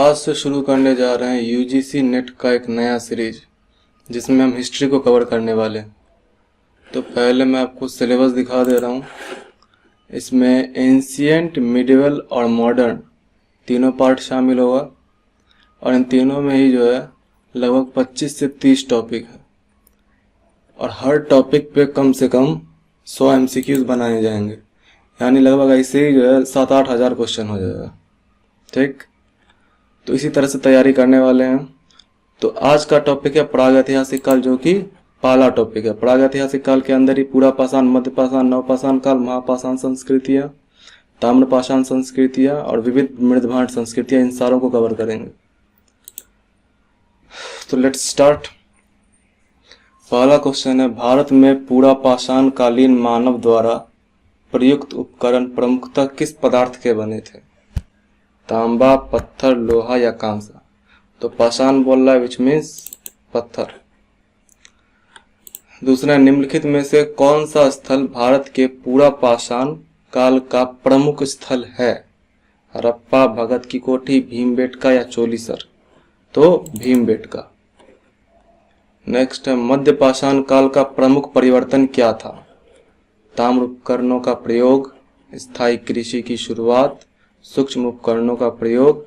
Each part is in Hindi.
आज से शुरू करने जा रहे हैं यूजीसी नेट का एक नया सीरीज जिसमें हम हिस्ट्री को कवर करने वाले हैं। तो पहले मैं आपको सिलेबस दिखा दे रहा हूँ। इसमें एंशिएंट, मिडिवल और मॉडर्न तीनों पार्ट शामिल होगा और इन तीनों में ही जो है लगभग 25 से 30 टॉपिक है और हर टॉपिक पे कम से कम 100 एमसीक्यूज बनाए जाएंगे, यानी लगभग ऐसे ही जो है 7-8 हज़ार क्वेश्चन हो जाएगा। ठीक, तो इसी तरह से तैयारी करने वाले हैं। तो आज का टॉपिक है प्रागैतिहासिक काल, जो कि पहला टॉपिक है। प्रागैतिहासिक काल के अंदर ही पूरा पाषाण, मध्य पाषाण, नवपाषाण काल, महापाषाण संस्कृतियां, ताम्रपाषाण संस्कृतियां और विविध मृदभांड संस्कृतियां, इन सारों को कवर करेंगे। तो लेट्स स्टार्ट। पहला क्वेश्चन है, भारत में पूरा पाषाण कालीन मानव द्वारा प्रयुक्त उपकरण प्रमुखतः किस पदार्थ के बने थे? तांबा, पत्थर, लोहा या कांसा? तो पाषाण बोल रहा है, विच मीन्स पत्थर। दूसरा, निम्नलिखित में से कौन सा स्थल भारत के पूरा पाषाण काल का प्रमुख स्थल है? हड़प्पा, भगत की कोठी, भीमबेटका या चोलीसर? तो भीमबेटका। नेक्स्ट है, मध्य पाषाण काल का प्रमुख परिवर्तन क्या था? ताम्र उपकरणों का प्रयोग, स्थायी कृषि की शुरुआत, सूक्ष्म उपकरणों का प्रयोग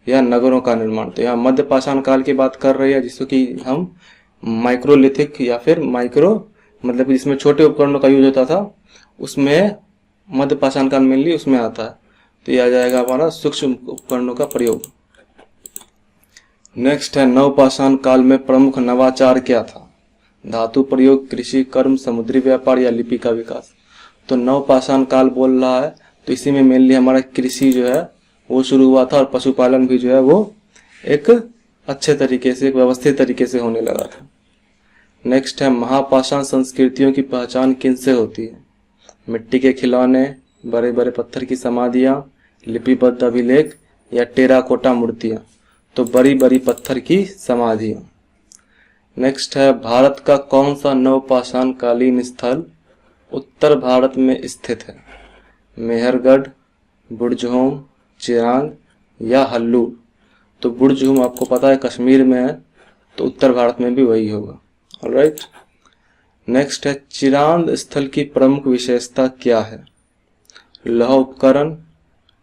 या नगरों का निर्माण? तो यहाँ मध्य पाषाण काल की बात कर रही है, जिसको कि हम माइक्रोलिथिक या फिर माइक्रो मतलब जिसमें छोटे उपकरणों का यूज होता था, उसमें मध्य पाषाण काल मेनली उसमें आता है। तो यह आ जाएगा हमारा सूक्ष्म उपकरणों का प्रयोग। नेक्स्ट है, नवपाषाण काल में प्रमुख नवाचार क्या था? धातु प्रयोग, कृषि कर्म, समुद्री व्यापार या लिपि का विकास? तो नवपाषाण काल बोल रहा है, तो इसी में मेनली हमारा कृषि जो है वो शुरू हुआ था और पशुपालन भी जो है वो एक अच्छे तरीके से, एक व्यवस्थित तरीके से होने लगा था। नेक्स्ट है, महापाषाण संस्कृतियों की पहचान किनसे होती है? मिट्टी के खिलौने, बड़े बड़े पत्थर की समाधियां, लिपिबद्ध अभिलेख या टेराकोटा मूर्तियां? तो बड़ी बड़ी पत्थर की समाधियां। नेक्स्ट है, भारत का कौन सा नवपाषाण कालीन स्थल उत्तर भारत में स्थित है? मेहरगढ़, बुर्जहोम, चिरांग या हल्लूर? तो बुर्जहोम आपको पता है कश्मीर में है, तो उत्तर भारत में भी वही होगा। ऑलराइट। नेक्स्ट है, चिरांद स्थल की प्रमुख विशेषता क्या है? लौह उपकरण,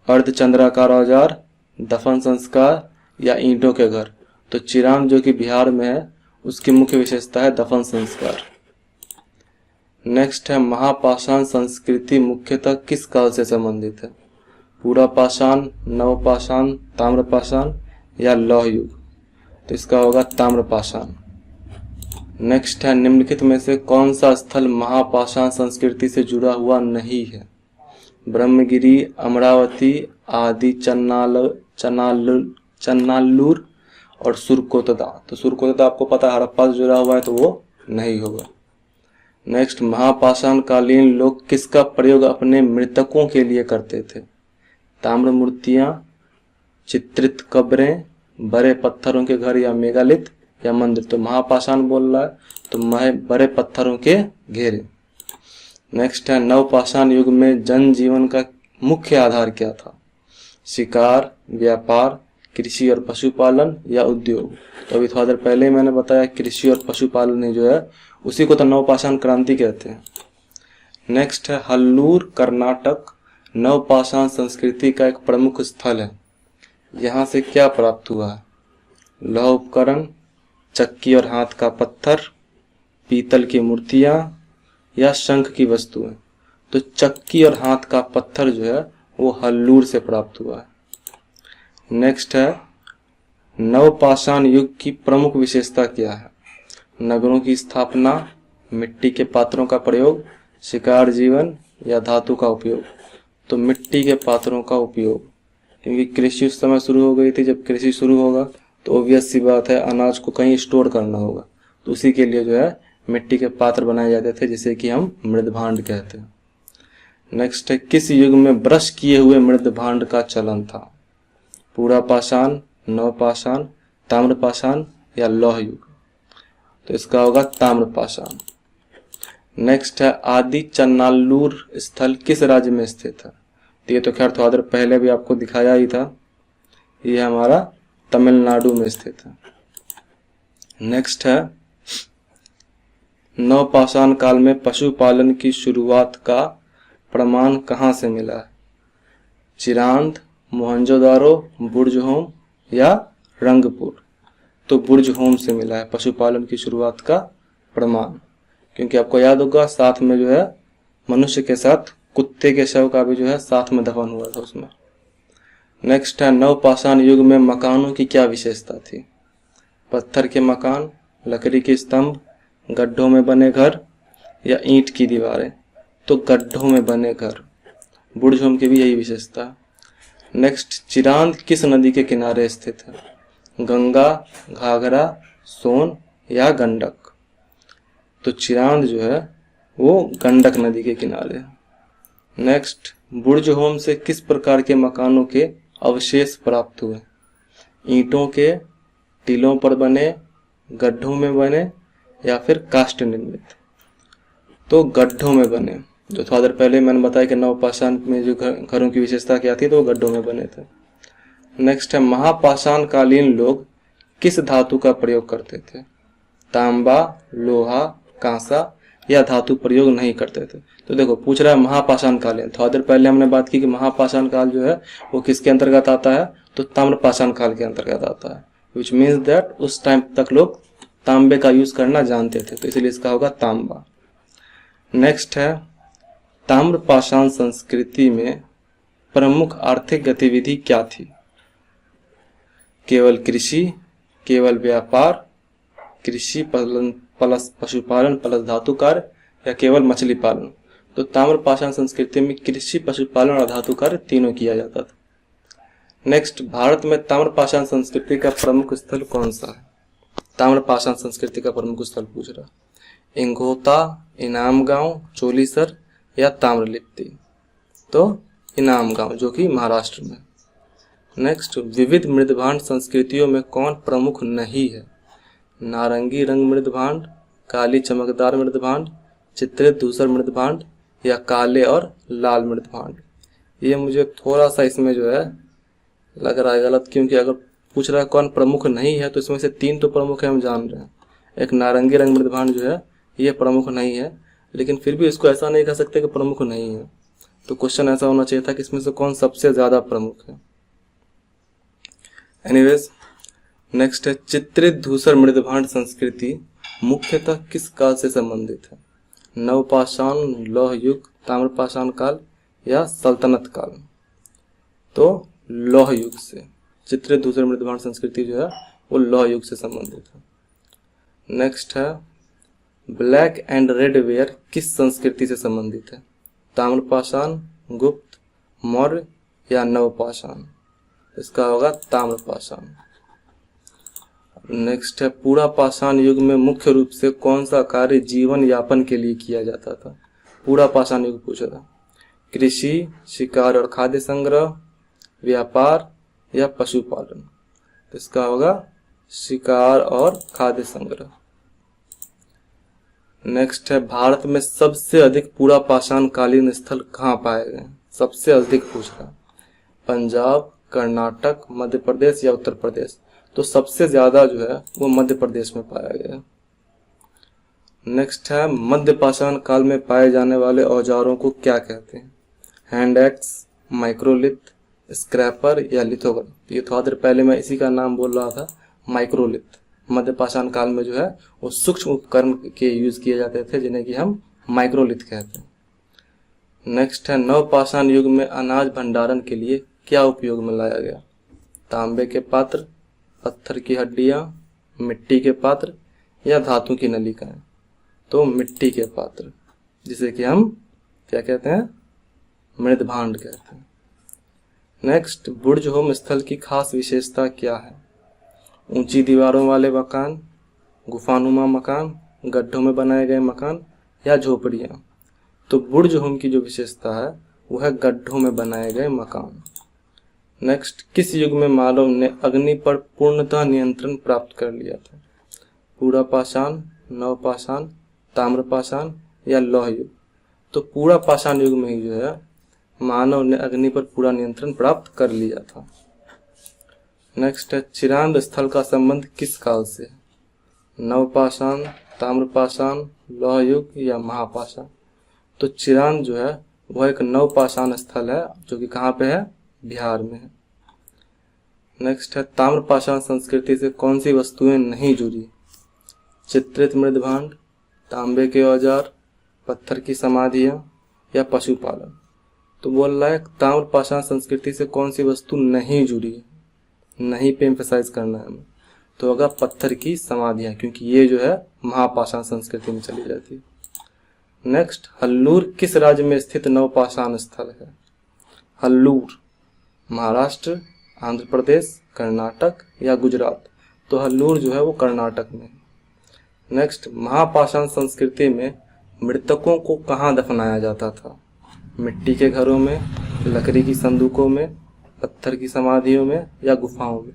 अर्धचंद्राकार औजार, दफन संस्कार या ईंटों के घर? तो चिरांद जो कि बिहार में है, उसकी मुख्य विशेषता है दफन संस्कार। नेक्स्ट है, महापाषाण संस्कृति मुख्यतः किस काल से संबंधित है? पूरा पाषाण, नवपाषाण, ताम्रपाषाण या लौह युग? तो इसका होगा ताम्रपाषाण। नेक्स्ट है, निम्नलिखित में से कौन सा स्थल महापाषाण संस्कृति से जुड़ा हुआ नहीं है? ब्रह्मगिरी, अमरावती, आदि चन्नाल्लूर और सुरकोतदा? तो सुरकोतदा आपको पता है हड़प्पा से जुड़ा हुआ है, तो वो नहीं होगा। नेक्स्ट, महापाषाण कालीन लोग किसका प्रयोग अपने मृतकों के लिए करते थे? ताम्र मूर्तियां, चित्रित कब्रें, बड़े पत्थरों के घर या मेगालिथ या मंदिर? तो महापाषाण बोल रहा है, तो बड़े पत्थरों के घेरे। नेक्स्ट है, नवपाषाण युग में जनजीवन का मुख्य आधार क्या था? शिकार, व्यापार, कृषि और पशुपालन या उद्योग? तो अभी थोड़ा देर पहले ही मैंने बताया कृषि और पशुपालन जो है उसी को तो नवपाषाण क्रांति कहते हैं। नेक्स्ट है, हल्लूर कर्नाटक नवपाषाण संस्कृति का एक प्रमुख स्थल है। यहाँ से क्या प्राप्त हुआ है? लौह उपकरण, चक्की और हाथ का पत्थर, पीतल की मूर्तियां या शंख की वस्तुएं? तो चक्की और हाथ का पत्थर जो है वो हल्लूर से प्राप्त हुआ है। नेक्स्ट है, नवपाषाण युग की प्रमुख विशेषता क्या है? नगरों की स्थापना, मिट्टी के पात्रों का प्रयोग, शिकार जीवन या धातु का उपयोग? तो मिट्टी के पात्रों का उपयोग, क्योंकि कृषि उस समय शुरू हो गई थी। जब कृषि शुरू होगा तो ऑब्वियस सी बात है अनाज को कहीं स्टोर करना होगा, तो उसी के लिए जो है मिट्टी के पात्र बनाए जाते थे, जिसे कि हम मृदभांड कहते हैं। नेक्स्ट है, किस युग में ब्रश किए हुए मृदभांड का चलन था? पूरा पाषाण, नवपाषाण, ताम्रपाषाण या लौह युग? तो इसका होगा ताम्रपाषाण। नेक्स्ट है, आदि चन्नाल्लूर स्थल किस राज्य में स्थित है? तो ये तो खैर थोड़ा देर पहले भी आपको दिखाया ही था। ये हमारा तमिलनाडु में स्थित है। नेक्स्ट है, नवपाषाण काल में पशुपालन की शुरुआत का प्रमाण कहाँ से मिला है? चिरांद, मोहनजोदारो, बुर्जहोम या रंगपुर? तो बुर्जहोम से मिला है पशुपालन की शुरुआत का प्रमाण, क्योंकि आपको याद होगा साथ में जो है मनुष्य के साथ कुत्ते के शव का भी जो है साथ में दफन हुआ था उसमें। नेक्स्ट है, नवपाषाण युग में मकानों की क्या विशेषता थी? पत्थर के मकान, लकड़ी के स्तंभ, गड्ढों में बने घर या ईंट की दीवारें? तो गड्ढों में बने घर। बुर्जहोम की भी यही विशेषता है। नेक्स्ट, चिरांद किस नदी के किनारे स्थित है? गंगा, घाघरा, सोन या गंडक? तो चिरांद जो है वो गंडक नदी के किनारे है। नेक्स्ट, बुर्जहोम से किस प्रकार के मकानों के अवशेष प्राप्त हुए? ईंटों के, टीलों पर बने, गड्ढों में बने या फिर काष्ठ निर्मित? तो गड्ढों में बने। जो थोड़ा देर पहले मैंने बताया कि नवपाषाण में जो घरों की विशेषता क्या थी, तो वो गड्ढों में बने थे। नेक्स्ट है, महापाषाण कालीन लोग किस धातु का प्रयोग करते थे? तांबा, लोहा, कांसा या धातु प्रयोग नहीं करते थे? तो देखो पूछ रहा है महापाषाण कालीन। थोड़ा देर पहले हमने बात की कि महापाषाण काल जो है वो किसके अंतर्गत आता है? तो ताम्रपाषाण काल के अंतर्गत आता है, विच मीन्स दैट उस टाइम तक लोग तांबे का यूज करना जानते थे, तो इसलिए इसका होगा तांबा। नेक्स्ट है, ताम्रपाषाण संस्कृति में प्रमुख आर्थिक गतिविधि क्या थी? केवल कृषि, केवल व्यापार, कृषि प्लस पशुपालन प्लस धातु कार्य या केवल मछली पालन? तो ताम्रपाषाण संस्कृति में कृषि, पशुपालन और धातु कार्य तीनों किया जाता था। नेक्स्ट, भारत में ताम्रपाषाण संस्कृति का प्रमुख स्थल कौन सा है? ताम्रपाषाण संस्कृति का प्रमुख स्थल पूछ रहा, इंगोता, इनाम गांव, चोलीसर या ताम्रलिप्ति? तो इनाम गांव जो कि महाराष्ट्र में। नेक्स्ट, विविध मृदभांड संस्कृतियों में कौन प्रमुख नहीं है? नारंगी रंग मृदभांड, काली चमकदार मृदभांड, चित्रित धूसर मृदभांड या काले और लाल मृदभांड? ये मुझे थोड़ा सा इसमें जो है लग रहा है गलत, क्योंकि अगर पूछ रहा है कौन प्रमुख नहीं है तो इसमें से 3 तो प्रमुख है, हम जान रहे हैं। एक नारंगी रंग मृदभांड जो है ये प्रमुख नहीं है, लेकिन फिर भी इसको ऐसा नहीं कह सकते कि प्रमुख नहीं है। तो क्वेश्चन ऐसा होना चाहिए था कि इसमें से कौन सबसे ज्यादा प्रमुख है। एनीवेज, नेक्स्ट है, चित्रित धूसर मृदभांड संस्कृति मुख्यतः किस काल से संबंधित है? नवपाषाण, लौह युग, ताम्रपाषाण काल या सल्तनत काल? तो लौह युग से। चित्रित धूसर मृदभांड संस्कृति जो है वो लौह युग से संबंधित है। नेक्स्ट है, ब्लैक एंड रेड वेयर किस संस्कृति से संबंधित है? ताम्रपाषाण, गुप्त, मौर्य या नवपाषाण? इसका होगा ताम्रपाषाण। नेक्स्ट है, पूरा पाषाण युग में मुख्य रूप से कौन सा कार्य जीवन यापन के लिए किया जाता था? पूरा पाषाण युग पूछ रहा, कृषि, शिकार और खाद्य संग्रह, व्यापार या पशुपालन? इसका होगा शिकार और खाद्य संग्रह। नेक्स्ट है, भारत में सबसे अधिक पूरा पाषाण कालीन स्थल कहाँ पाए गए? सबसे अधिक पूछ रहा, पंजाब, कर्नाटक, मध्य प्रदेश या उत्तर प्रदेश? तो सबसे ज्यादा जो है वो मध्य प्रदेश में पाया गया। नेक्स्ट है, मध्य पाषाण काल में पाए जाने वाले औजारों को क्या कहते हैं? हैंड एक्स, माइक्रोलिथ, स्क्रैपर या लिथोग्राफ? ये थोड़ा देर पहले मैं इसी का नाम बोल रहा था, माइक्रोलिथ। मध्य पाषाण काल में जो है वो सूक्ष्म उपकरण के यूज किए जाते थे जिन्हें कि हम माइक्रोलिथ कहते हैं। नेक्स्ट है, नवपाषाण युग में अनाज भंडारण के लिए क्या उपयोग में लाया गया? तांबे के पात्र, पत्थर की हड्डियां, मिट्टी के पात्र या धातु की नलिकाएं? तो मिट्टी के पात्र, जिसे कि हम क्या कहते हैं? मृदभांड कहते हैं। नेक्स्ट, बुर्जहोम स्थल की खास विशेषता क्या है? ऊंची दीवारों वाले मकान, गुफानुमा मकान, गड्ढों में बनाए गए मकान या झोपड़ियां? तो बुर्जहोम की जो विशेषता है वो है गड्ढों में बनाए गए मकान। नेक्स्ट, किस युग में मानव ने अग्नि पर पूर्णतः नियंत्रण प्राप्त कर लिया था? पूरा पाषाण, नवपाषाण, ताम्रपाषाण या लौह युग? तो पूरा पाषाण युग में ही जो है मानव ने अग्नि पर पूरा नियंत्रण प्राप्त कर लिया था। नेक्स्ट है चिरांद स्थल का संबंध किस काल से? नवपाषाण, ताम्रपाषाण, लौह युग या महापाषाण? तो चिरांद जो है वह एक नवपाषाण स्थल है जो कि कहाँ पे है? बिहार में है। नेक्स्ट है ताम्रपाषाण संस्कृति से कौन सी वस्तुएं नहीं जुड़ी? चित्रित मृदभांड, तांबे के औजार, पत्थर की समाधियां या पशुपालन? तो बोल रहा है ताम्रपाषाण संस्कृति से कौन सी वस्तु नहीं जुड़ी है, नहीं पे एम्फेसाइज करना है हमें। तो होगा पत्थर की समाधियां, क्योंकि ये जो है महापाषाण संस्कृति में चली जाती है। नेक्स्ट, हल्लूर किस राज्य में स्थित नवपाषाण स्थल है? हल्लूर महाराष्ट्र, आंध्र प्रदेश, कर्नाटक या गुजरात? तो हल्लूर जो है वो कर्नाटक में है। नेक्स्ट, महापाषाण संस्कृति में मृतकों को कहाँ दफनाया जाता था? मिट्टी के घरों में, लकड़ी की संदूकों में, पत्थर की समाधियों में या गुफाओं में?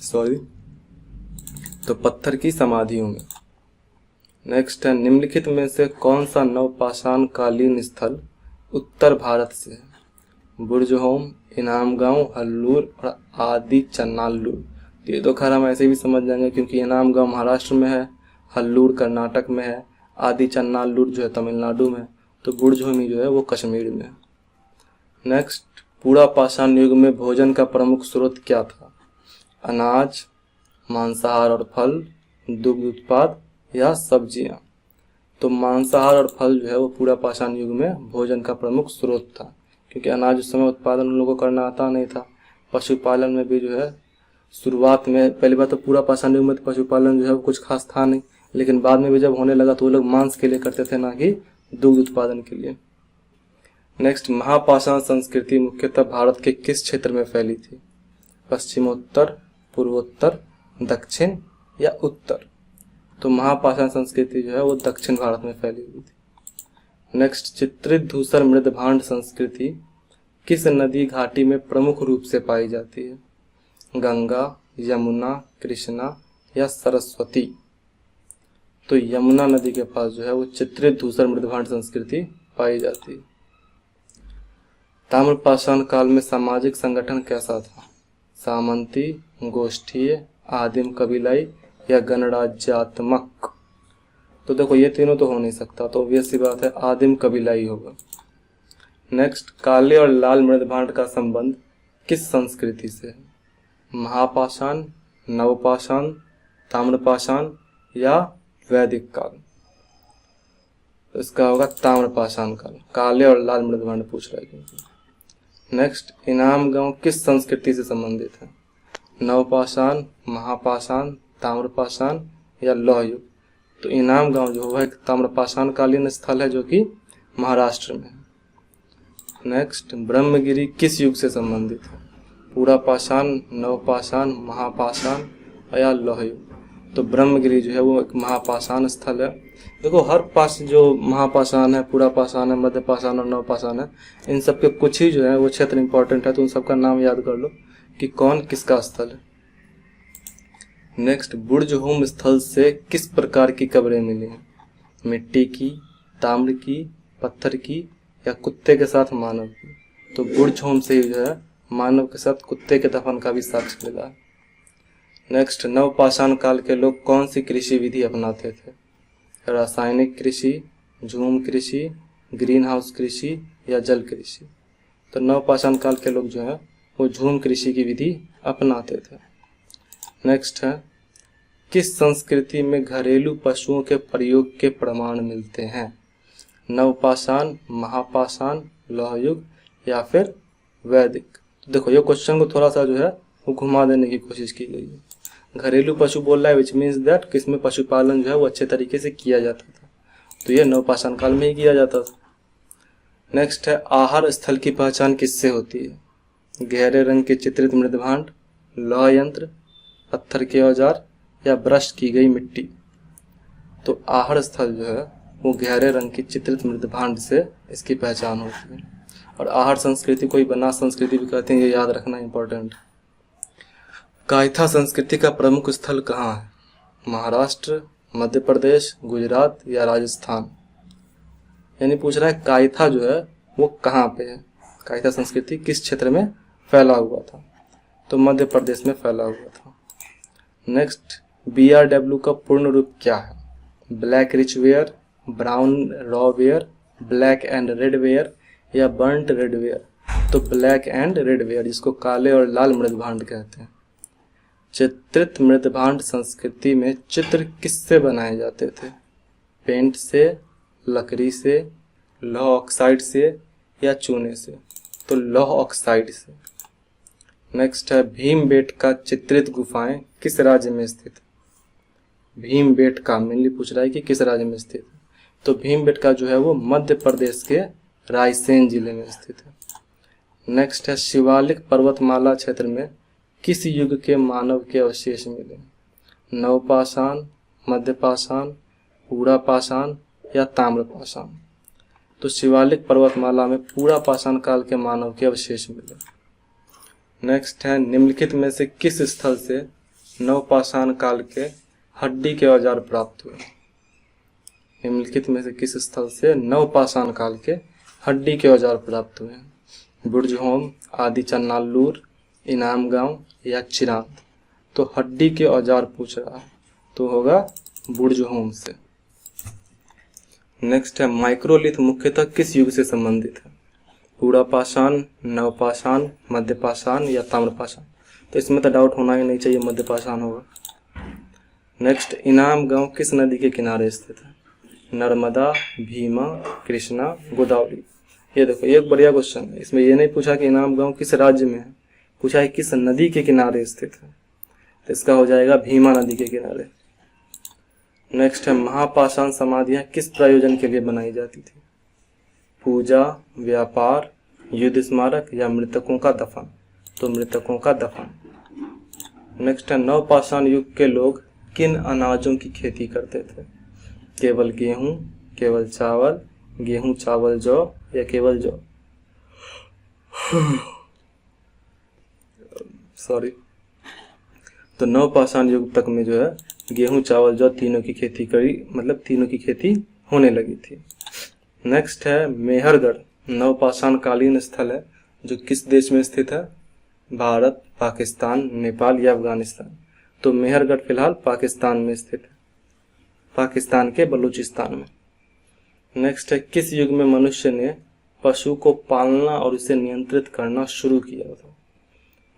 सॉरी, तो पत्थर की समाधियों में। नेक्स्ट है निम्नलिखित में से कौन सा नवपाषाण कालीन स्थल उत्तर भारत से है? बुर्जहोम, इनाम गांव, हल्लूर और आदि चन्नाल्लूर? ये तो खैर हम ऐसे भी समझ जाएंगे क्योंकि इनाम गांव महाराष्ट्र में है, हल्लूर कर्नाटक में है, आदि चन्नाल्लूर जो है तमिलनाडु में, तो बुर्जहोमी जो है वो कश्मीर में है। नेक्स्ट, पूरा पाषाण युग में भोजन का प्रमुख स्रोत क्या था? अनाज, मांसाहार और फल, दुग्ध उत्पाद या सब्जियां? तो मांसाहार और फल जो है वो पूरा पाषाण युग में भोजन का प्रमुख स्रोत था, क्योंकि अनाज उस समय उत्पादन उन लोगों को करना आता नहीं था। पशुपालन में भी जो है शुरुआत में, पहली बार तो पूरा पाषाण युग में तो पशुपालन जो है वो कुछ खास था नहीं, लेकिन बाद में भी जब होने लगा तो वो लोग मांस के लिए करते थे, ना कि दुग्ध उत्पादन के लिए। नेक्स्ट, महापाषाण संस्कृति मुख्यतः भारत के किस क्षेत्र में फैली थी? पश्चिमोत्तर, पूर्वोत्तर, दक्षिण या उत्तर? तो महापाषाण संस्कृति जो है वो दक्षिण भारत में फैली हुई थी। नेक्स्ट, चित्रित धूसर मृदभांड संस्कृति किस नदी घाटी में प्रमुख रूप से पाई जाती है? गंगा, यमुना, कृष्णा या सरस्वती? तो यमुना नदी के पास जो है वो चित्रित धूसर मृदभांड संस्कृति पाई जाती है। ताम्रपाषाण काल में सामाजिक संगठन कैसा था? सामंती, गोष्ठीय, आदिम कबीलाई या गणराज्यात्मक? तो देखो ये तीनों तो हो नहीं सकता, तो ऑब्वियस सी बात है आदिम कबीलाई होगा। नेक्स्ट, काले और लाल मृदभांड का संबंध किस संस्कृति से है? महापाषाण, नवपाषाण, ताम्रपाषाण या वैदिक काल? तो इसका होगा ताम्रपाषाण काल। काले और लाल मृदभांड पूछ रहा है क्योंकि। नेक्स्ट, इनाम गांव किस संस्कृति से संबंधित है? नवपाषाण, महापाषाण, ताम्रपाषाण या लौह युग? तो इनाम गांव जो है एक ताम्रपाषाण कालीन स्थल है जो कि महाराष्ट्र में है। नेक्स्ट, ब्रह्मगिरी किस युग से संबंधित है? पूरा पाषाण, नवपाषाण, महापाषाण या लौह युग? तो ब्रह्मगिरी जो है वो एक महापाषाण स्थल है। देखो हर पास जो महापाषाण है, पूरा पाषाण है, मध्य पाषाण और नवपाषाण है, इन सब के कुछ ही जो है वो क्षेत्र इंपॉर्टेंट है, तो उन सबका नाम याद कर लो कि कौन किसका स्थल है। नेक्स्ट, बुर्जहोम स्थल से किस प्रकार की कब्रें मिली हैं? मिट्टी की, ताम्र की, पत्थर की या कुत्ते के साथ मानव की? तो बुर्जहोम से ही जो है मानव के साथ कुत्ते के दफन का भी साक्ष्य मिला है। नेक्स्ट, नवपाषाण काल के लोग कौन सी कृषि विधि अपनाते थे? रासायनिक कृषि, झूम कृषि, ग्रीन हाउस कृषि या जल कृषि? तो नवपाषाण काल के लोग जो है वो झूम कृषि की विधि अपनाते थे। नेक्स्ट है, किस संस्कृति में घरेलू पशुओं के प्रयोग के प्रमाण मिलते हैं? नवपाषाण, महापाषाण, लौह युग या फिर वैदिक? तो देखो ये क्वेश्चन को थोड़ा सा जो है वो घुमा देने की कोशिश की गई है। घरेलू पशु बोल रहा है विच मीन्स दैट किसमें पशुपालन जो है वो अच्छे तरीके से किया जाता था, तो ये नवपाषाण काल में ही किया जाता था। नेक्स्ट है, आहार स्थल की पहचान किससे होती है? गहरे रंग के चित्रित मृदभांड, लौह यंत्र, पत्थर के औजार या ब्रश की गई मिट्टी? तो आहार स्थल जो है वो गहरे रंग की चित्रित मृदभांड से इसकी पहचान होती है। और आहार संस्कृति को ही बनास संस्कृति भी कहते हैं, ये याद रखना इंपॉर्टेंट। कायथा संस्कृति का प्रमुख स्थल कहाँ है? महाराष्ट्र, मध्य प्रदेश, गुजरात या राजस्थान? यानी पूछ रहा है कायथा जो है वो कहाँ पे है, कायथा संस्कृति किस क्षेत्र में फैला हुआ था, तो मध्य प्रदेश में फैला हुआ था। नेक्स्ट, BRW का पूर्ण रूप क्या है? Black rich ware, brown raw ware, black and red ware या बर्न्ट रेड वेयर? तो ब्लैक एंड रेड वेयर, जिसको काले और लाल मृदभांड कहते हैं। चित्रित मृदभांड संस्कृति में चित्र किससे बनाए जाते थे? पेंट से, लकड़ी से, लौह ऑक्साइड से या चूने से? तो लौह ऑक्साइड से। नेक्स्ट है, भीमबेटका चित्रित गुफाएं किस राज्य में स्थित? भीमबेटका मेनली पूछ रहा है कि किस राज्य में स्थित है, तो भीमबेटका जो है वो मध्य प्रदेश के रायसेन जिले में स्थित है। नेक्स्ट है, शिवालिक पर्वतमाला क्षेत्र में किस युग के मानव के अवशेष मिले? नवपाषाण, मध्यपाषाण, पूरा पाषाण या ताम्रपाषाण? तो शिवालिक पर्वतमाला में पूरा पाषाण काल के मानव के अवशेष मिले। नेक्स्ट है, निम्नलिखित में से किस स्थल से नवपाषाण काल के हड्डी के औजार प्राप्त हुए? निम्नलिखित में से किस स्थल से नवपाषाण काल के हड्डी के औजार प्राप्त हुए? बुर्जहोम, आदि चन्नाल्लूर, इनाम गांव या चिरांद? तो हड्डी के औजार पूछ रहा है, तो होगा बुर्जहोम से। नेक्स्ट है, माइक्रोलिथ मुख्यतः किस युग से संबंधित है? पूरा पाषाण, नवपाषाण, मध्यपाषाण या ताम्रपाषाण? तो इसमें तो डाउट होना ही नहीं चाहिए, मध्यपाषाण होगा। नेक्स्ट, इनाम गांव किस नदी के किनारे स्थित है? नर्मदा, भीमा, कृष्णा, गोदावरी? ये देखो, एक बढ़िया क्वेश्चन है। इसमें ये नहीं पूछा कि इनाम गांव किस राज्य में है, पूछा है किस नदी के किनारे स्थित है, तो इसका हो जाएगा भीमा नदी के किनारे। नेक्स्ट है, महापाषाण समाधियां किस प्रयोजन के लिए बनाई जाती थी? पूजा, व्यापार, युद्ध स्मारक या मृतकों का दफन? तो मृतकों का दफन। नेक्स्ट है, नवपाषाण युग के लोग किन अनाजों की खेती करते थे? केवल गेहूं, केवल चावल, गेहूं चावल जौ या केवल जौ? सॉरी, तो नवपाषाण युग तक में जो है गेहूं चावल जौ तीनों की खेती करी, मतलब तीनों की खेती होने लगी थी। नेक्स्ट है, मेहरगढ़ नवपाषाण कालीन स्थल है जो किस देश में स्थित है? भारत, पाकिस्तान, नेपाल या अफगानिस्तान? तो मेहरगढ़ फिलहाल पाकिस्तान में स्थित है, पाकिस्तान के बलूचिस्तान में। नेक्स्ट है, किस युग में मनुष्य ने पशु को पालना और उसे नियंत्रित करना शुरू किया था?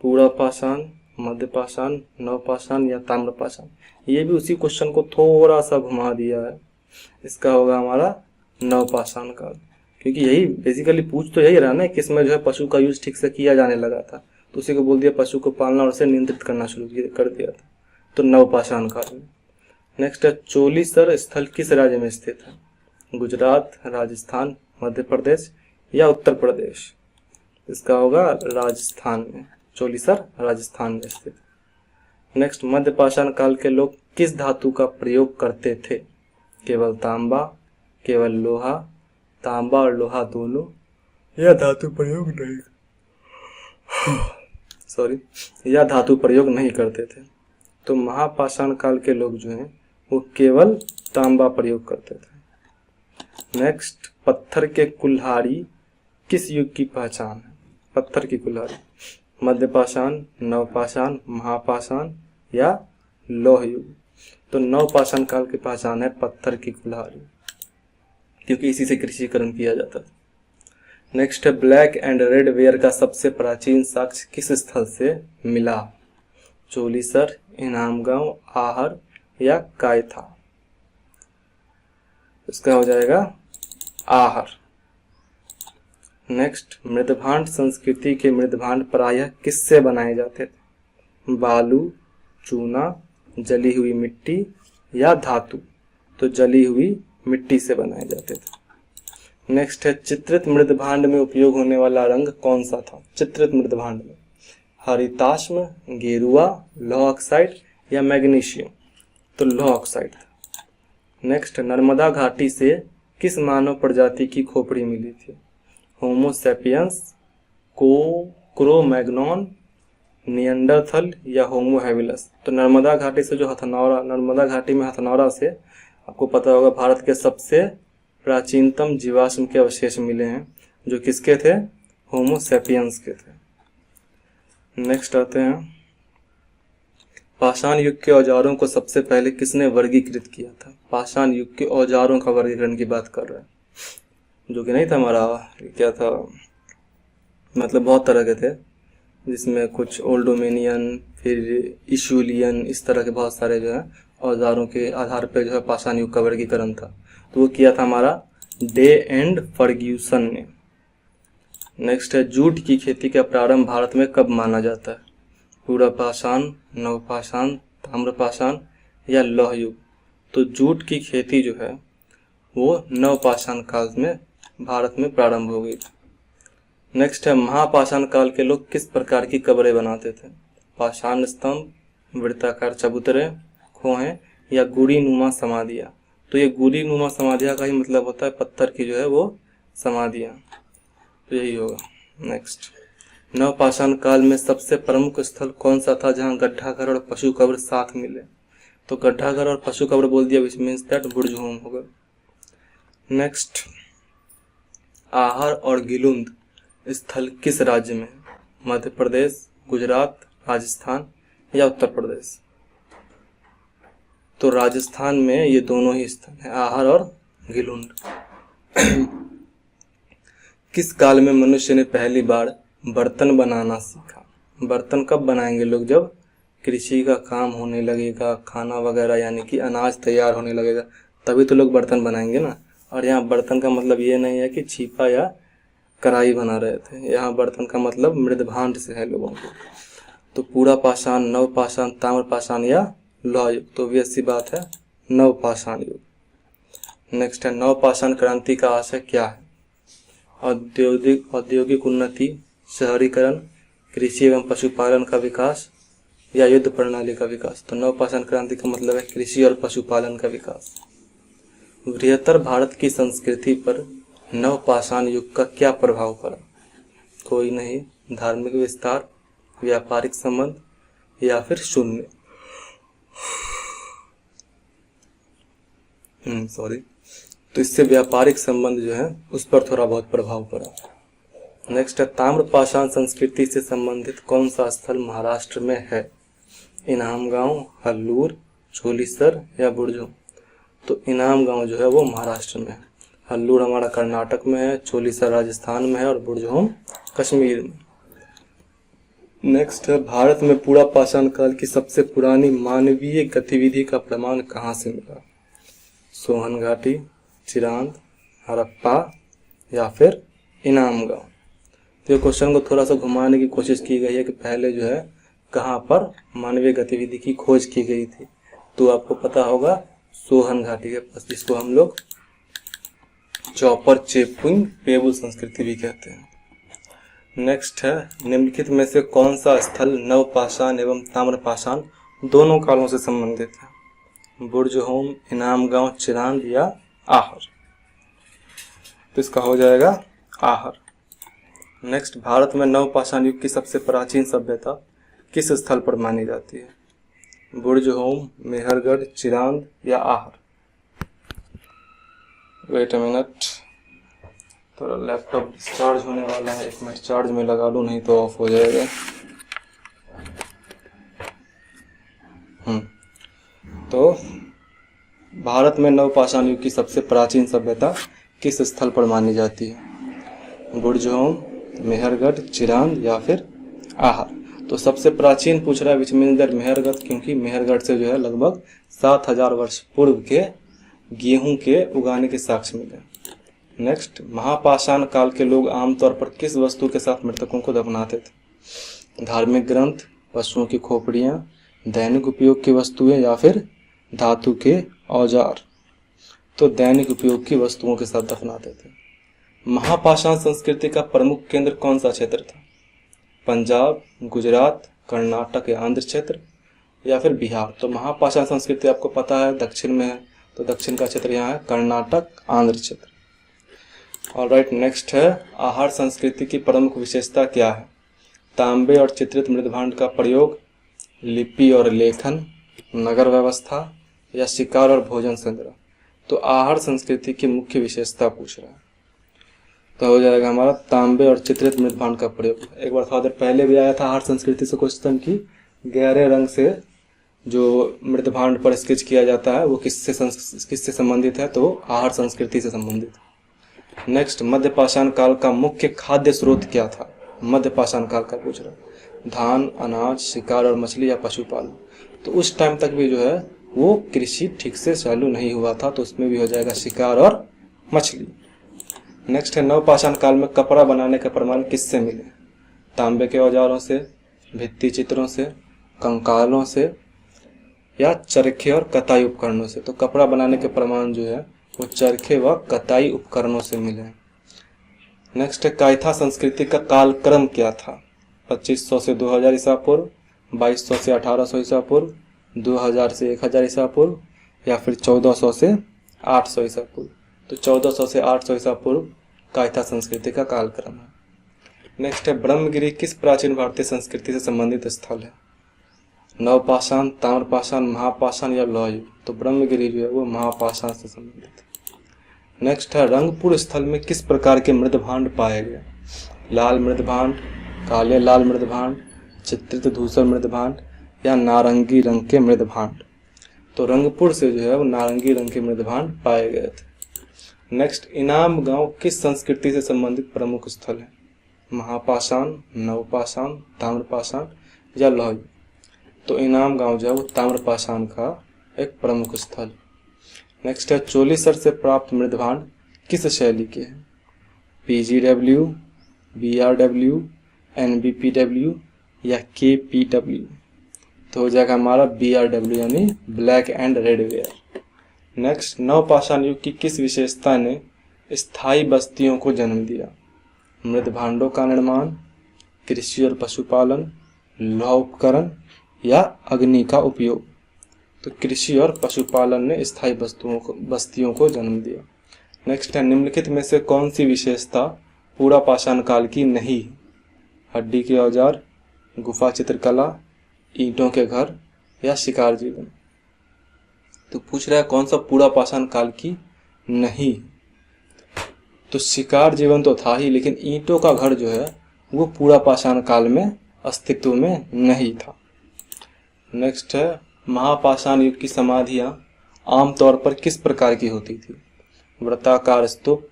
पूरा पाषाण, मध्यपाषाण, नवपाषाण या ताम्रपाषाण? ये भी उसी क्वेश्चन को थोड़ा सा घुमा दिया है, इसका होगा हमारा नवपाषाण काल, क्योंकि यही बेसिकली पूछ तो यही रहा ना कि इसमें जो है पशु का यूज ठीक से किया जाने लगा था, तो उसी को बोल दिया पशु को पालना और उसे नियंत्रित करना शुरू कर दिया था, तो नवपाषाण काल में। नेक्स्ट है, चोलीसर स्थल किस राज्य में स्थित है? गुजरात, राजस्थान, मध्य प्रदेश या उत्तर प्रदेश? इसका होगा राजस्थान में, चोलीसर राजस्थान में स्थित। नेक्स्ट, मध्यपाषाण काल के लोग किस धातु का प्रयोग करते थे? केवल तांबा, केवल लोहा, तांबा और लोहा दोनों या धातु प्रयोग नहीं या धातु प्रयोग नहीं करते थे? तो महापाषाण काल के लोग जो हैं वो केवल तांबा प्रयोग करते थे। नेक्स्ट, पत्थर के कुल्हाड़ी किस युग की पहचान है? पत्थर की कुल्हाड़ी मध्यपाषाण, नवपाषाण, महापाषाण या लौह युग? तो नवपाषाण काल की पहचान है पत्थर की कुल्हाड़ी, क्योंकि इसी से कृषिकरण किया जाता था। नेक्स्ट है, ब्लैक एंड रेड वेयर का सबसे प्राचीन साक्ष्य किस स्थल से मिला? चोलीसर, इनाम गांव, आहर या कायथा? इसका हो जाएगा आहर। नेक्स्ट, मृदभांड संस्कृति के मृदभांड प्रायः किससे बनाए जाते थे? बालू, चूना, जली हुई मिट्टी या धातु? तो जली हुई मिट्टी से बनाए जाते थे। नेक्स्ट है, चित्रित मृदभांड में उपयोग होने वाला रंग कौन सा था? चित्रित मृदभांड में हरिताश्म, गेरुआ, लौह ऑक्साइड या मैग्नीशियम? तो लौह ऑक्साइड था। नेक्स्ट, नर्मदा घाटी से किस मानव प्रजाति की खोपड़ी मिली थी? होमो सैपियंस, क्रो-मैग्नॉन, निएंडरथल या होमो हैबिलस? तो नर्मदा घाटी से जो हथनौरा, नर्मदा घाटी में हथनौरा से आपको पता होगा भारत के सबसे प्राचीनतम जीवाश्म के अवशेष मिले हैं, जो किसके थे? होमो सैपियंस के थे। नेक्स्ट आते हैं, पाषाण युग के औजारों को सबसे पहले किसने वर्गीकृत किया था? पाषाण युग के औजारों का वर्गीकरण की बात कर रहे हैं, जो कि नहीं था हमारा, क्या था, मतलब बहुत तरह के थे, जिसमें कुछ ओल्डोमेनियन, फिर इशूलियन, इस तरह के बहुत सारे जो है औजारों के आधार पर जो है पाषाण युग का वर्गीकरण था। तो वो किया था हमारा डे एंड फर्ग्यूसन ने। नेक्स्ट है, जूट की खेती का प्रारंभ भारत में कब माना जाता है? पूरा पाषाण, नवपाषाण, ताम्रपाषाण या लौह युग? तो जूट की खेती जो है वो नवपाषाण काल में भारत में प्रारंभ हो गई थी। नेक्स्ट है, महापाषाण काल के लोग किस प्रकार की कब्रें बनाते थे? पाषाण स्तंभ, वृत्ताकार चबूतरे, खोहें या गुड़ी नुमा समाधियां? तो ये गुड़ी नुमा समाधियां का ही मतलब होता है पत्थर की जो है वो समाधियां, तो यही होगा। नेक्स्ट, नवपाषाण काल में सबसे प्रमुख स्थल कौन सा था जहां गड्ढा घर और पशु कब्र साथ मिले? तो गड्ढा घर और पशु कब्र बोल दिया, which means that Burj home होगा। नेक्स्ट, आहर और गिलुंद स्थल किस राज्य में? मध्य प्रदेश, गुजरात, राजस्थान या उत्तर प्रदेश? तो राजस्थान में ये दोनों ही स्थल हैं, आहर और गिलुंड। किस काल में मनुष्य ने पहली बार बर्तन बनाना सीखा? बर्तन कब बनाएंगे लोग? जब कृषि का काम होने लगेगा, खाना वगैरह यानी कि अनाज तैयार होने लगेगा, तभी तो लोग बर्तन बनाएंगे ना। और यहाँ बर्तन का मतलब ये नहीं है कि छीपा या कढ़ाई बना रहे थे, यहाँ बर्तन का मतलब मृदभांड से है लोगों को। तो पूरा पाषाण, नवपाषाण, ताम्रपाषाण या लौह युग? तो वैसी बात है नवपाषाण युग। नेक्स्ट है, नवपाषाण क्रांति का आशय क्या है? औद्योगिक उन्नति, शहरीकरण, कृषि एवं पशुपालन का विकास या युद्ध प्रणाली का विकास? तो नवपाषाण क्रांति का मतलब है कृषि और पशुपालन का विकास। बृहत्तर भारत की संस्कृति पर नवपाषाण युग का क्या प्रभाव पड़ा? कोई नहीं, धार्मिक विस्तार, व्यापारिक संबंध या फिर शून्य? तो इससे व्यापारिक संबंध जो है उस पर थोड़ा बहुत प्रभाव पड़ा। नेक्स्ट है, ताम्रपाषाण संस्कृति से संबंधित कौन सा स्थल महाराष्ट्र में है? इनाम गांव, हल्लूर, चोलीसर या बुर्जो? तो इनाम गांव जो है वो महाराष्ट्र में है, हल्लूर हमारा कर्नाटक में है, चोलीसर राजस्थान में है और बुर्जहोम कश्मीर में। नेक्स्ट है, भारत में पूरा पाषाण काल की सबसे पुरानी मानवीय गतिविधि का प्रमाण कहाँ से मिला? सोहन घाटी, चिरांद, हड़प्पा या फिर इनाम गांव? तो ये क्वेश्चन को थोड़ा सा घुमाने की कोशिश की गई है कि पहले जो है कहाँ पर मानवीय गतिविधि की खोज की गई थी। तो आपको पता होगा सोहन घाटी के पास, जिसको हम लोग चौपर चेपुंग पेबुल संस्कृति भी कहते हैं। नेक्स्ट है, निम्नलिखित में से कौन सा स्थल नवपाषाण एवं ताम्रपाषाण दोनों कालों से संबंधित है? बुर्जहोम, इनाम गांव, चिरांद या आहर? तो इसका हो जाएगा आहर। नेक्स्ट, भारत में नवपाषाण युग की सबसे प्राचीन सभ्यता किस स्थल पर मानी जाती है? बुर्जहोम, मेहरगढ़, चिरांद या आहर? वेट अ मिनट, थोड़ा लैपटॉप डिस्चार्ज होने वाला है, 1 मिनट चार्ज में लगा लूँ नहीं तो ऑफ हो जाएगा। तो भारत में नवपाषाण युग की सबसे प्राचीन सभ्यता किस स्थल पर मानी जाती है? बुर्जहोम, मेहरगढ़, चिरांद या फिर आहर? तो सबसे प्राचीन पूछ रहा है विच मीन्स दैट मेहरगढ़, क्योंकि मेहरगढ़ से जो है लगभग 7000 वर्ष पूर्व के गेहूं के उगाने के साक्ष्य मिले। नेक्स्ट, महापाषाण काल के लोग आमतौर पर किस वस्तु के साथ मृतकों को दफनाते थे? धार्मिक ग्रंथ, पशुओं की खोपड़ियां, दैनिक उपयोग की वस्तुएं या फिर धातु के औजार? तो दैनिक उपयोग की वस्तुओं के साथ दफनाते थे। महापाषाण संस्कृति का प्रमुख केंद्र कौन सा क्षेत्र था? पंजाब, गुजरात, कर्नाटक या आंध्र क्षेत्र या फिर बिहार? तो महापाषाण संस्कृति आपको पता है दक्षिण में है, तो दक्षिण का क्षेत्र यहाँ है कर्नाटक, आंध्र क्षेत्र। ऑलराइट, नेक्स्ट है, आहार संस्कृति की प्रमुख विशेषता क्या है? तांबे और चित्रित मृदभांड का प्रयोग, लिपि और लेखन, नगर व्यवस्था या शिकार और भोजन संग्रह? तो आहार संस्कृति की मुख्य विशेषता पूछ रहा है। तो हो जाएगा हमारा तांबे और चित्रित मृदभांड का प्रयोग। एक बार थोड़ा देर पहले भी आया था आहार संस्कृति से क्वेश्चन की, गहरे रंग से जो मृदभांड पर स्केच किया जाता है वो किससे संबंधित है, तो आहार संस्कृति से संबंधित। नेक्स्ट, मध्यपाषाण काल का मुख्य खाद्य स्रोत क्या था? मध्यपाषाण काल का पूछ रहा है। धान, अनाज, शिकार और मछली या पशुपालन। तो उस टाइम तक भी जो है वो कृषि ठीक से चालू नहीं हुआ था, तो उसमें भी हो जाएगा शिकार और मछली। नेक्स्ट है, नवपाषाण काल में कपड़ा बनाने का प्रमाण किससे मिले? तांबे के औजारों से, भित्ति चित्रों से, कंकालों से या चरखे और कताई उपकरणों से। तो कपड़ा बनाने के प्रमाण जो है वो चरखे व कताई उपकरणों से मिले। नेक्स्ट है, कायथा संस्कृति का कालक्रम क्या था? 2500 से 2000 ईसा पूर्व, 2200 से 1800 ईसा पूर्व, 2000 से 1000 ईसा पूर्व या फिर 1400 से 800 ईसा पूर्व। तो 1400 से 800 ईसा पूर्व कायथा संस्कृति का कालक्रम है। नेक्स्ट है, ब्रह्मगिरी किस प्राचीन भारतीय संस्कृति से संबंधित स्थल है? नवपाषाण, ताम्रपाषाण, महापाषाण या लौह युग। तो ब्रह्मगिरी जो है वो महापाषाण से संबंधित है। नेक्स्ट है, रंगपुर स्थल में किस प्रकार के मृदभांड पाए गए? लाल मृदभांड, काले लाल मृदभांड, चित्रित धूसर मृदभांड या नारंगी रंग के मृदभांड। तो रंगपुर से जो है वो नारंगी रंग के मृदभांड पाए गए थे। नेक्स्ट, इनाम गांव किस संस्कृति से संबंधित प्रमुख स्थल है? महापाषाण, नवपाषाण, ताम्रपाषाण या लौह युग। तो इनाम गांव जो है वो ताम्रपाषाण का एक प्रमुख स्थल। नेक्स्ट है, चोलीसर से प्राप्त मृदभांड किस शैली के हैं? PGW, BRW, NBPW या KPW। तो हो जाएगा हमारा BRW यानी black and red where. Next, नवपाषाण युग की किस विशेषता ने स्थायी बस्तियों को जन्म दिया? मृदभांडों का निर्माण, कृषि और पशुपालन, लौह उपकरण या अग्नि का उपयोग। तो कृषि और पशुपालन ने स्थायी बस्तियों को जन्म दिया। नेक्स्ट है, निम्नलिखित में से कौन सी विशेषता पूरा पाषाण काल की नहीं? हड्डी के औजार, गुफा चित्रकला, ईंटों के घर या शिकार जीवन। तो पूछ रहा है कौन सा पूरा पाषाण काल की नहीं? तो शिकार जीवन तो था ही, लेकिन ईंटों का घर जो है वो पूरा पाषाण काल में अस्तित्व में नहीं था। नेक्स्ट है, महापाषाण युग की समाधियां आमतौर पर किस प्रकार की होती थी? वृत्ताकार स्तूप,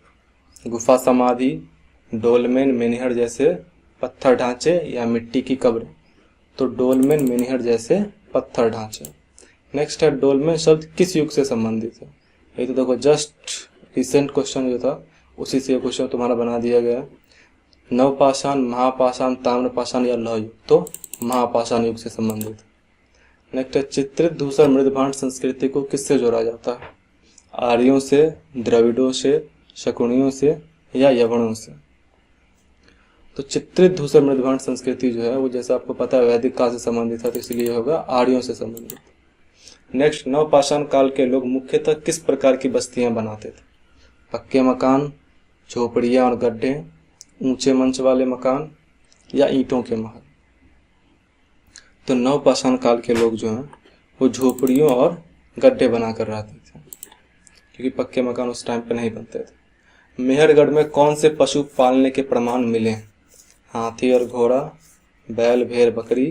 गुफा समाधि, डोलमेन मेनिहर जैसे पत्थर ढांचे या मिट्टी की कब्र। तो डोलमेन मेनिहर जैसे पत्थर ढांचे। नेक्स्ट है, डोलमेन शब्द किस युग से संबंधित है? ये तो देखो जस्ट रिसेंट क्वेश्चन जो था उसी से ये क्वेश्चन तुम्हारा बना दिया गया। नवपाषाण, महापाषाण, ताम्रपाषाण या लौह युग। तो महापाषाण युग से संबंधित। नेक्स्ट है, चित्रित धूसर मृदभांड संस्कृति को किससे जोड़ा जाता है? आर्यों से, द्रविड़ों से, शकुनियों से या यवनों से। तो चित्रित धूसर मृदभांड संस्कृति जो है वो जैसा आपको पता है वैदिक काल से संबंधित है, तो इसलिए होगा आर्यों से संबंधित। नेक्स्ट, नवपाषाण काल के लोग मुख्यतः किस प्रकार की बस्तियां बनाते थे? पक्के मकान, झोपड़ियां और गड्ढे, ऊंचे मंच वाले मकान या ईंटों के महल। तो नवपाषाण काल के लोग जो हैं वो झोपड़ियों और गड्ढे बनाकर रहते थे, क्योंकि पक्के मकान उस टाइम पे नहीं बनते थे। मेहरगढ़ में कौन से पशु पालने के प्रमाण मिले? हाथी और घोड़ा, बैल भेड़ बकरी,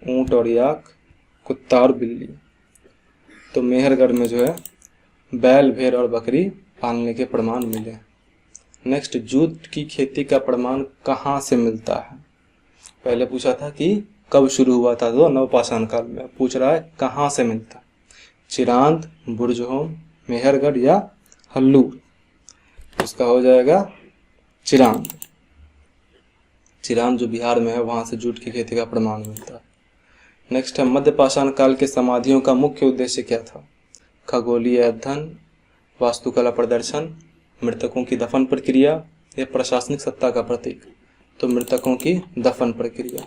ऊंट और याक, कुत्ता और बिल्ली। तो मेहरगढ़ में जो है बैल भेड़ और बकरी पालने के प्रमाण मिले। नेक्स्ट, जूट की खेती का प्रमाण कहाँ से मिलता है? पहले पूछा था कि कब शुरू हुआ था, तो नवपाषाण काल में। पूछ रहा है कहाँ से मिलता? चिरांद, बुर्जहोम, मेहरगढ़ या हल्लूर। उसका हो जाएगा चिरांद। चिरांद जो बिहार में है वहां से जूट की खेती का प्रमाण मिलता है। नेक्स्ट है, मध्यपाषाण काल के समाधियों का मुख्य उद्देश्य क्या था? खगोलीय अध्ययन, वास्तुकला प्रदर्शन, मृतकों की दफन प्रक्रिया या प्रशासनिक सत्ता का प्रतीक। तो मृतकों की दफन प्रक्रिया।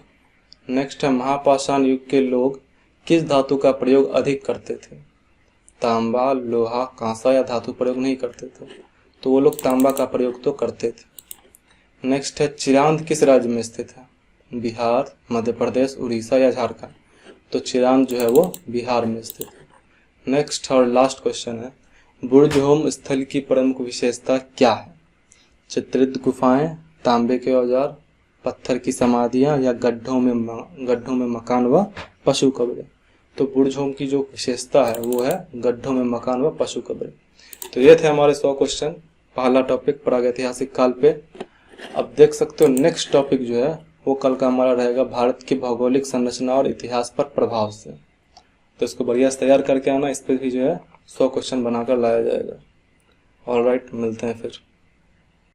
नेक्स्ट है, महापाषाण युग के लोग किस धातु का प्रयोग अधिक करते थे? तांबा, लोहा, कांसा या धातु प्रयोग नहीं करते थे? तो वो लोग तांबा का प्रयोग तो करते थे। नेक्स्ट है, चिरांद किस राज्य में स्थित है? बिहार, मध्य प्रदेश, उड़ीसा या झारखंड। तो चिरांद जो है वो बिहार में स्थित है। नेक्स्ट और लास्ट क्वेश्चन है, बुर्जहोम स्थल की प्रमुख विशेषता क्या है? चित्रित गुफाएं, तांबे के औजार, पत्थर की समाधियां या गड्ढों में मकान व पशु कब्रें। तो बुर्ज होम की जो विशेषता है वो है गड्ढों में मकान व पशु कब्रें। तो ये थे हमारे 100 क्वेश्चन, पहला टॉपिक प्रागैतिहासिक काल पे। अब देख सकते हो नेक्स्ट टॉपिक जो है वो कल का हमारा रहेगा भारत की भौगोलिक संरचना और इतिहास पर प्रभाव से। तो इसको बढ़िया से तैयार करके आना, इस पर भी जो है 100 क्वेश्चन बनाकर लाया जाएगा। ऑलराइट, मिलते हैं फिर।